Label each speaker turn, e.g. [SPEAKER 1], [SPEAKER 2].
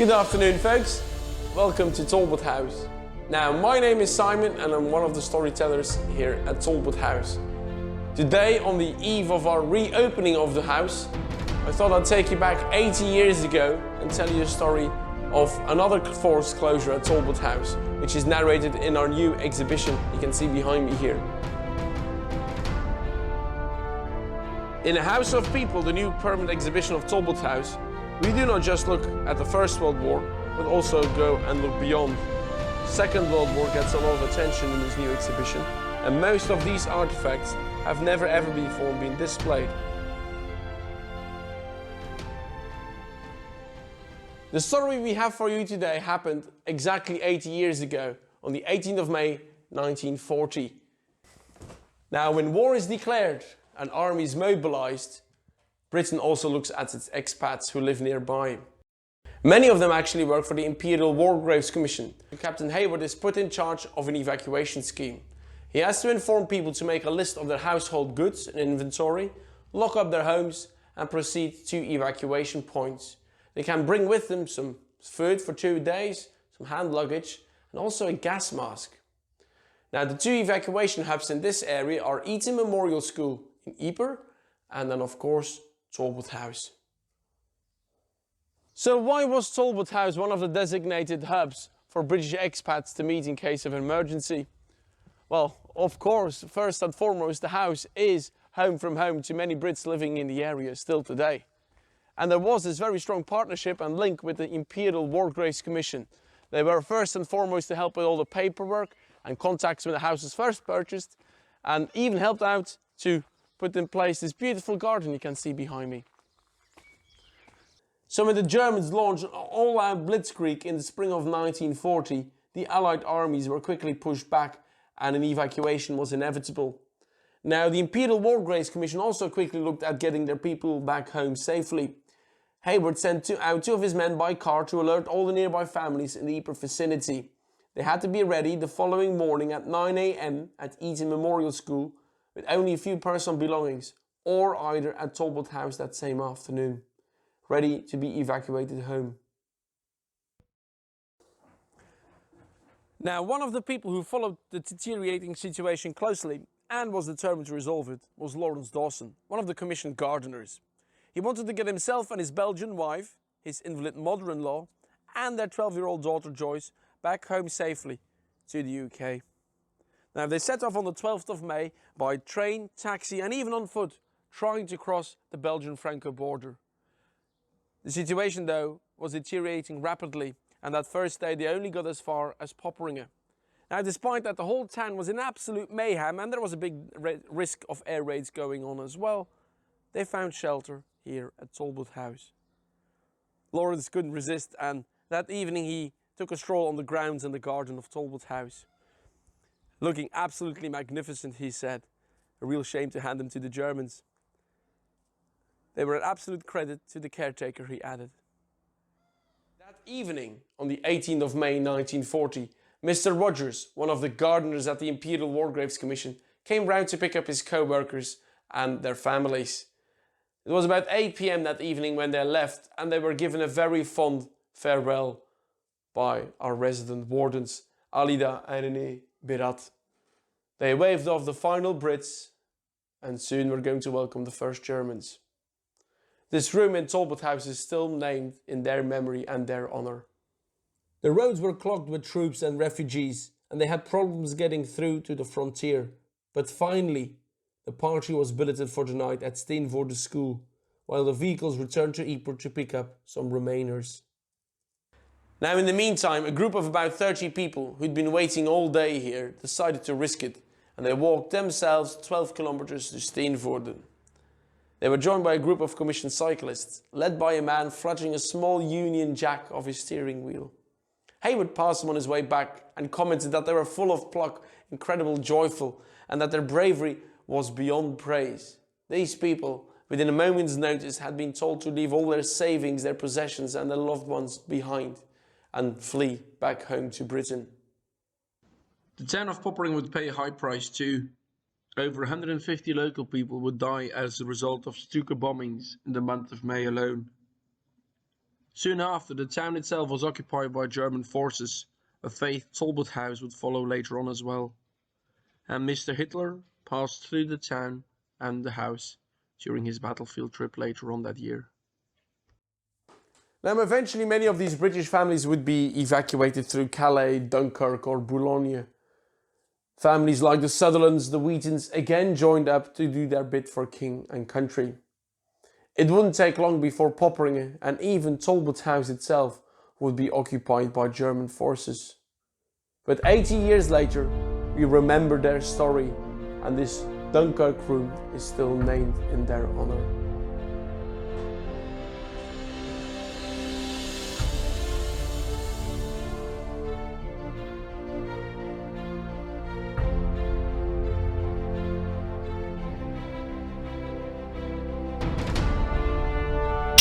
[SPEAKER 1] Good afternoon, folks. Welcome to Talbot House. Now, my name is Simon and I'm one of the storytellers here at Talbot House. Today, on the eve of our reopening of the house, I thought I'd take you back 80 years ago and tell you a story of another forced closure at Talbot House, which is narrated in our new exhibition you can see behind me here. In A House of People, the new permanent exhibition of Talbot House, we do not just look at the First World War, but also go and look beyond. Second World War gets a lot of attention in this new exhibition, and most of these artifacts have never ever before been displayed. The story we have for you today happened exactly 80 years ago, on the 18th of May 1940. Now, when war is declared and armies mobilized, Britain also looks at its expats who live nearby. Many of them actually work for the Imperial War Graves Commission. Captain Hayward is put in charge of an evacuation scheme. He has to inform people to make a list of their household goods and inventory, lock up their homes and proceed to evacuation points. They can bring with them some food for 2 days, some hand luggage and also a gas mask. Now, the two evacuation hubs in this area are Eton Memorial School in Ypres and then of course Talbot House. So why was Talbot House one of the designated hubs for British expats to meet in case of emergency? Well, of course, first and foremost, the house is home from home to many Brits living in the area still today. And there was this very strong partnership and link with the Imperial War Graves Commission. They were first and foremost to help with all the paperwork and contacts when the house was first purchased, and even helped out to put in place this beautiful garden you can see behind me. So when the Germans launched an all-out blitzkrieg in the spring of 1940, the Allied armies were quickly pushed back and an evacuation was inevitable. Now, the Imperial War Graves Commission also quickly looked at getting their people back home safely. Hayward sent out two of his men by car to alert all the nearby families in the Ypres vicinity. They had to be ready the following morning at 9 AM at Eton Memorial School with only a few personal belongings, or either at Talbot House that same afternoon, ready to be evacuated home. Now, one of the people who followed the deteriorating situation closely and was determined to resolve it was Lawrence Dawson, one of the commissioned gardeners. He wanted to get himself and his Belgian wife, his invalid mother-in-law, and their 12-year-old daughter Joyce back home safely to the UK. Now, they set off on the 12th of May by train, taxi and even on foot, trying to cross the Belgian-Franco border. The situation, though, was deteriorating rapidly, and that first day they only got as far as Popperinge. Now, despite that the whole town was in absolute mayhem and there was a big risk of air raids going on as well, they found shelter here at Talbot House. Lawrence couldn't resist, and that evening he took a stroll on the grounds and the garden of Talbot House. Looking absolutely magnificent, he said. A real shame to hand them to the Germans. They were an absolute credit to the caretaker, he added. That evening, on the 18th of May 1940, Mr. Rogers, one of the gardeners at the Imperial War Graves Commission, came round to pick up his co-workers and their families. It was about 8 PM that evening when they left, and they were given a very fond farewell by our resident wardens, Alida and René Birat. They waved off the final Brits, and soon we're going to welcome the first Germans. This room in Talbot House is still named in their memory and their honour. The roads were clogged with troops and refugees, and they had problems getting through to the frontier. But finally, the party was billeted for the night at Steenvoorde School, while the vehicles returned to Ypres to pick up some remainers. Now, in the meantime, a group of about 30 people who'd been waiting all day here decided to risk it, and they walked themselves 12 kilometers to Steenvoorde. They were joined by a group of commissioned cyclists, led by a man fluttering a small Union Jack off his steering wheel. Hayward passed them on his way back and commented that they were full of pluck, incredible, joyful, and that their bravery was beyond praise. These people, within a moment's notice, had been told to leave all their savings, their possessions and their loved ones behind and flee back home to Britain. The town of Poppering would pay a high price too. Over 150 local people would die as a result of Stuka bombings in the month of May alone. Soon after, the town itself was occupied by German forces. A famed Talbot House would follow later on as well. And Mr. Hitler passed through the town and the house during his battlefield trip later on that year. Now, eventually, many of these British families would be evacuated through Calais, Dunkirk, or Boulogne. Families like the Sutherlands, the Wheatons again joined up to do their bit for king and country. It wouldn't take long before Popperinge and even Talbot House itself would be occupied by German forces. But 80 years later, we remember their story, and this Dunkirk Room is still named in their honor.